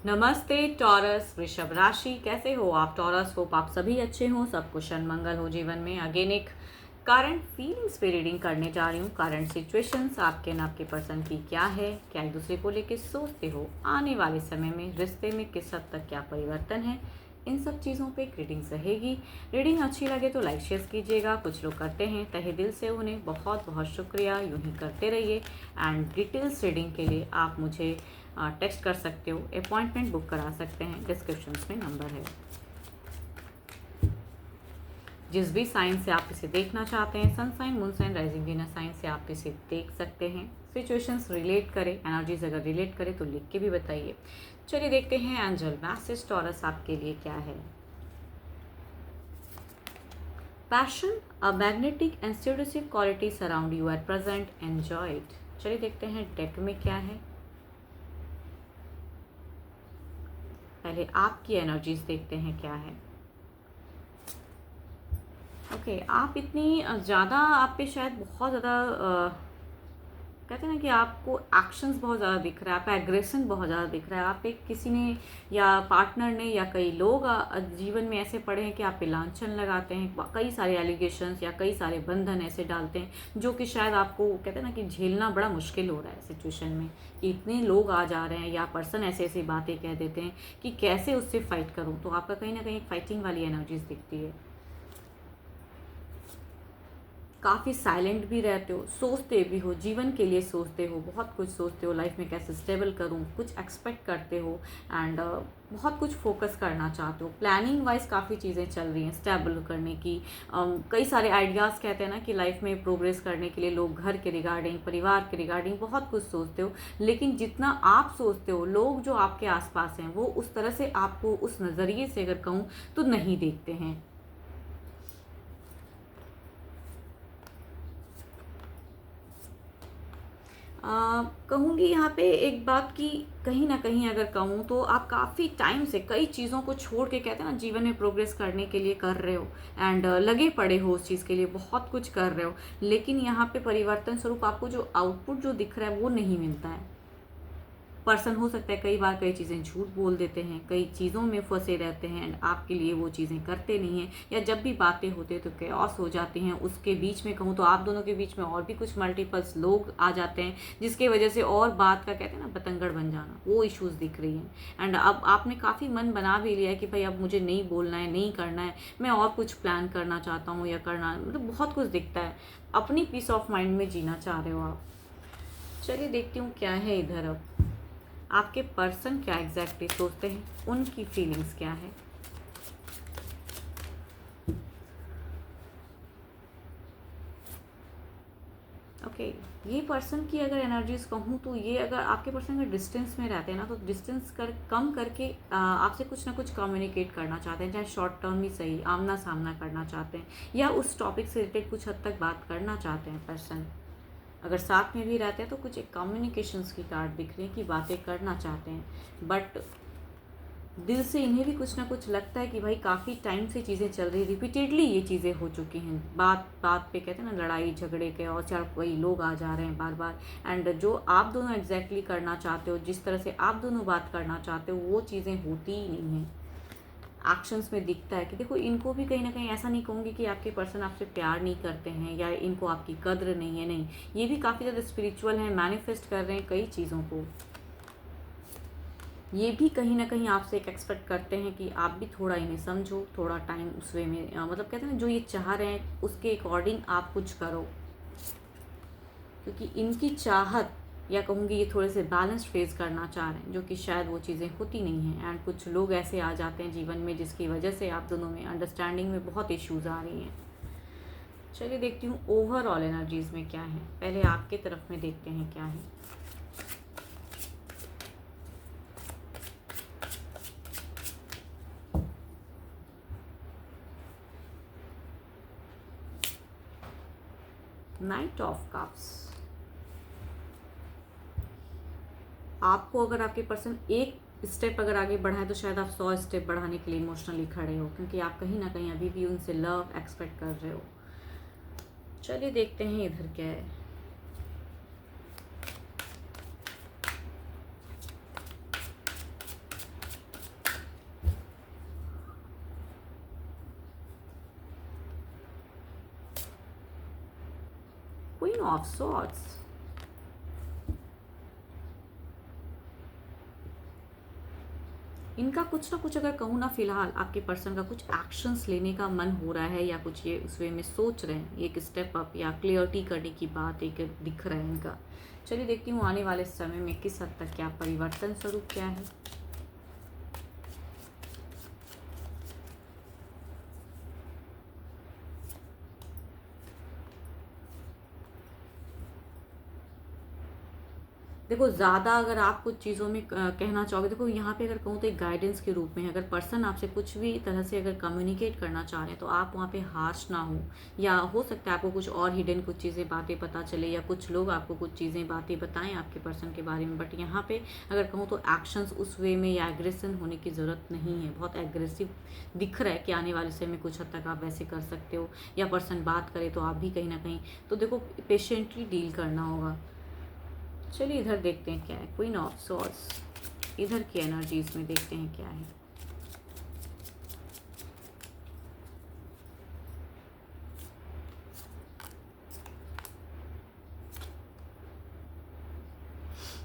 नमस्ते टॉरस वृषभ राशि, कैसे हो आप टॉरस? होप आप सभी अच्छे हो, सब कुशल मंगल हो जीवन में। अगेन एक करंट फीलिंग्स पे रीडिंग करने जा रही हूँ। करंट सिचुएशंस आपके न आपके पर्सन की क्या है, क्या एक दूसरे को लेके सोचते हो, आने वाले समय में रिश्ते में किस हद तक क्या परिवर्तन है, इन सब चीज़ों पे एक रीडिंग रहेगी। रीडिंग अच्छी लगे तो लाइक शेयर कीजिएगा। कुछ लोग करते हैं, तहे दिल से उन्हें बहुत बहुत शुक्रिया। यूँ ही करते रहिए। एंड डिटेल्स रीडिंग के लिए आप मुझे टेक्स्ट कर सकते हो, अपॉइंटमेंट बुक करा सकते हैं, डिस्क्रिप्शन में नंबर है। जिस भी साइन से आप इसे देखना चाहते हैं, sun sign, moon sign, rising Venus sign से आप इसे देख सकते हैं। सिचुएशंस रिलेट करें, एनर्जीज अगर रिलेट करें तो लिख के भी बताइए। चलिए देखते हैं एंजल मैसेज टॉरस आपके लिए क्या है। Passion, a magnetic and seductive quality surround you at present, enjoy it. चलिए देखते हैं डेक में क्या है। पहले आपकी एनर्जीज देखते हैं क्या है। ओके, आप इतनी ज़्यादा, आप पे शायद बहुत ज़्यादा कहते हैं ना कि आपको एक्शंस बहुत ज़्यादा दिख रहा है, आपका एग्रेशन बहुत ज़्यादा दिख रहा है। आप पे किसी ने या पार्टनर ने या कई लोग जीवन में ऐसे पड़े हैं कि आप पे लांछन लगाते हैं, कई सारे एलिगेशंस या कई सारे बंधन ऐसे डालते हैं जो कि शायद आपको कहते हैं ना कि झेलना बड़ा मुश्किल हो रहा है सिचुएशन में, कि इतने लोग आ जा रहे हैं या पर्सन ऐसे ऐसी बातें कह देते हैं कि कैसे उससे फाइट करूँ। तो आपका कहीं ना कहीं फाइटिंग वाली एनर्जीज दिखती है। काफ़ी साइलेंट भी रहते हो, सोचते भी हो, जीवन के लिए सोचते हो, बहुत कुछ सोचते हो, लाइफ में कैसे स्टेबल करूँ, कुछ एक्सपेक्ट करते हो। एंड बहुत कुछ फोकस करना चाहते हो। प्लानिंग वाइज काफ़ी चीज़ें चल रही हैं स्टेबल करने की। कई सारे आइडियाज़ कहते हैं ना कि लाइफ में प्रोग्रेस करने के लिए लोग घर के रिगार्डिंग, परिवार के रिगार्डिंग बहुत कुछ सोचते हो। लेकिन जितना आप सोचते हो, लोग जो आपके आसपास हैं वो उस तरह से आपको, उस नज़रिए से अगर कहूँ तो नहीं देखते हैं। कहूँगी यहाँ पे एक बात कि कहीं ना कहीं अगर कहूँ तो आप काफ़ी टाइम से कई चीज़ों को छोड़ के कहते हैं ना जीवन में प्रोग्रेस करने के लिए कर रहे हो। एंड लगे पड़े हो उस चीज़ के लिए, बहुत कुछ कर रहे हो। लेकिन यहाँ पे परिवर्तन स्वरूप आपको जो आउटपुट जो दिख रहा है वो नहीं मिलता है। पर्सन हो सकता है कई बार कई चीज़ें झूठ बोल देते हैं, कई चीज़ों में फंसे रहते हैं एंड आपके लिए वो चीज़ें करते नहीं हैं, या जब भी बातें होती है तो केओस हो जाती हैं। उसके बीच में कहूँ तो आप दोनों के बीच में और भी कुछ मल्टीपल्स लोग आ जाते हैं, जिसकी वजह से और बात का कहते हैं ना बतंगड़ बन जाना, वो इश्यूज़ दिख रही हैं। एंड अब आपने काफ़ी मन बना भी लिया है कि भाई अब मुझे नहीं बोलना है, नहीं करना है, मैं और कुछ प्लान करना चाहता हूँ या करना, मतलब बहुत कुछ दिखता है। अपनी पीस ऑफ माइंड में जीना चाह रहे हो आप। चलिए देखती हूँ क्या है इधर। अब आपके पर्सन क्या एग्जैक्टली सोचते हैं, उनकी फीलिंग्स क्या है। ओके, ये पर्सन की अगर एनर्जीज कहूँ तो ये, अगर आपके पर्सन अगर डिस्टेंस में रहते हैं ना तो डिस्टेंस कम करके आपसे कुछ ना कुछ कम्युनिकेट करना चाहते हैं, चाहे शॉर्ट टर्म ही सही, आमना सामना करना चाहते हैं, या उस टॉपिक से रिलेटेड कुछ हद तक बात करना चाहते हैं पर्सन। अगर साथ में भी रहते हैं तो कुछ एक कम्युनिकेशंस की कार्ड दिख रही है कि बातें करना चाहते हैं, बट दिल से इन्हें भी कुछ ना कुछ लगता है कि भाई काफ़ी टाइम से चीज़ें चल रही, रिपीटेडली ये चीज़ें हो चुकी हैं, बात बात पे कहते हैं ना लड़ाई झगड़े के, और चार कोई लोग आ जा रहे हैं बार बार। एंड जो आप दोनों एग्जैक्टली करना चाहते हो, जिस तरह से आप दोनों बात करना चाहते हो, वो चीज़ें होती ही नहीं हैं। एक्शंस में दिखता है कि देखो, इनको भी कहीं ना कहीं, ऐसा नहीं कहूँगी कि आपके पर्सन आपसे प्यार नहीं करते हैं या इनको आपकी कद्र नहीं है, नहीं, ये भी काफ़ी ज़्यादा स्पिरिचुअल हैं, मैनिफेस्ट कर रहे हैं कई चीज़ों को। ये भी कहीं ना कहीं आपसे एक एक्सपेक्ट करते हैं कि आप भी थोड़ा इन्हें समझो, थोड़ा टाइम उस वे में, मतलब कहते हैं ना जो ये चाह रहे हैं उसके अकॉर्डिंग आप कुछ करो। क्योंकि इनकी चाहत, या कहूँगी ये थोड़े से बैलेंस फेस करना चाह रहे हैं, जो कि शायद वो चीज़ें होती नहीं हैं। एंड कुछ लोग ऐसे आ जाते हैं जीवन में जिसकी वजह से आप दोनों में अंडरस्टैंडिंग में बहुत इश्यूज़ आ रही हैं। चलिए देखती हूँ ओवरऑल एनर्जीज़ में क्या है। पहले आपके तरफ में देखते हैं क्या है। Night of cups. आपको अगर आपके पर्सन एक स्टेप अगर आगे बढ़ाए तो शायद आप 100 स्टेप बढ़ाने के लिए इमोशनली खड़े हो, क्योंकि आप कहीं ना कहीं अभी भी उनसे लव एक्सपेक्ट कर रहे हो। चलिए देखते हैं इधर क्या है। Queen of swords. इनका कुछ ना कुछ अगर कहूँ ना, फिलहाल आपके पर्सन का कुछ एक्शंस लेने का मन हो रहा है, या कुछ ये उस वे में सोच रहे हैं, एक स्टेप अप या क्लियरिटी करने की बात एक दिख रहा है इनका। चलिए देखती हूँ आने वाले समय में किस हद तक क्या परिवर्तन स्वरूप क्या है। देखो, ज़्यादा अगर आप कुछ चीज़ों में कहना चाहोगे, देखो यहाँ पे अगर कहूँ तो एक गाइडेंस के रूप में है। अगर पर्सन आपसे कुछ भी तरह से अगर कम्युनिकेट करना चाह रहे हैं, तो आप वहाँ पे हार्श ना हो, या हो सकता है आपको कुछ और हिडन कुछ चीज़ें बातें पता चले, या कुछ लोग आपको कुछ चीज़ें बातें बताएं आपके पर्सन के बारे में। बट यहाँ पे अगर कहूँ तो एक्शंस उस वे में या एग्रेसन होने की ज़रूरत नहीं है। बहुत एग्रेसिव दिख रहा है कि आने वाले समय में कुछ हद तक आप वैसे कर सकते हो, या पर्सन बात करे तो आप भी कहीं ना कहीं, तो देखो पेशेंटली डील करना होगा। चलिए इधर देखते हैं क्या है। क्वीन ऑफ सॉर्ड्स, इधर की एनर्जीज में देखते हैं क्या है।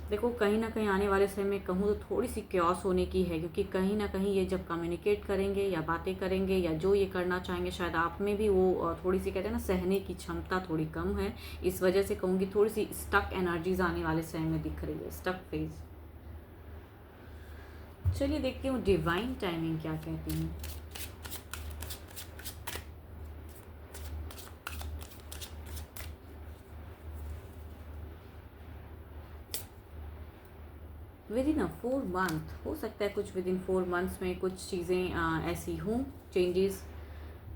देखो कहीं ना कहीं आने वाले समय में कहूँ तो थोड़ी सी क्योस होने की है, क्योंकि कहीं ना कहीं ये जब कम्युनिकेट करेंगे या बातें करेंगे या जो ये करना चाहेंगे, शायद आप में भी वो थोड़ी सी कहते हैं ना, सहने की क्षमता थोड़ी कम है। इस वजह से कहूँगी थोड़ी सी स्टक एनर्जीज आने वाले समय में दिख रही है, स्टक फेज। चलिए देखती हूँ डिवाइन टाइमिंग क्या कहती है। विद इन 4 मंथ, हो सकता है कुछ विद इन 4 मंथ्स में कुछ चीज़ें ऐसी हों, चेंजेस।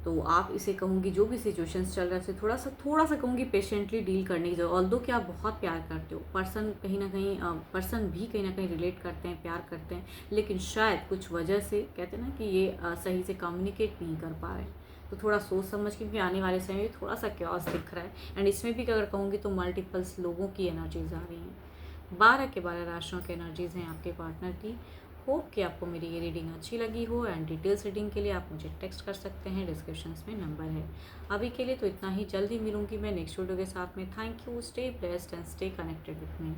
तो आप इसे कहूँगी जो भी सिचुएशंस चल रहा है, उसे थोड़ा सा कहूँगी पेशेंटली डील करने की जरूरत। ऑल्दो कि आप बहुत प्यार करते हो, पर्सन कहीं ना कहीं पर्सन भी कहीं ना कहीं रिलेट करते हैं, प्यार करते हैं, लेकिन शायद कुछ वजह से कहते हैं ना कि ये सही से कम्युनिकेट नहीं कर पा रहे हैं। तो थोड़ा सोच समझ के, क्योंकि आने वाले समय में थोड़ा सा क्योस दिख रहा है। एंड इसमें भी अगर कहूँगी तो मल्टीपल्स लोगों की एनर्जीज आ रही हैं। 12 के 12 राशियों की एनर्जीज हैं आपके पार्टनर की। होप कि आपको मेरी ये रीडिंग अच्छी लगी हो। एंड डिटेल्स रीडिंग के लिए आप मुझे टेक्स्ट कर सकते हैं, डिस्क्रिप्शंस में नंबर है। अभी के लिए तो इतना ही, जल्दी मिलूंगी मैं नेक्स्ट वीडियो के साथ में। Thank you, stay blessed and stay connected with me.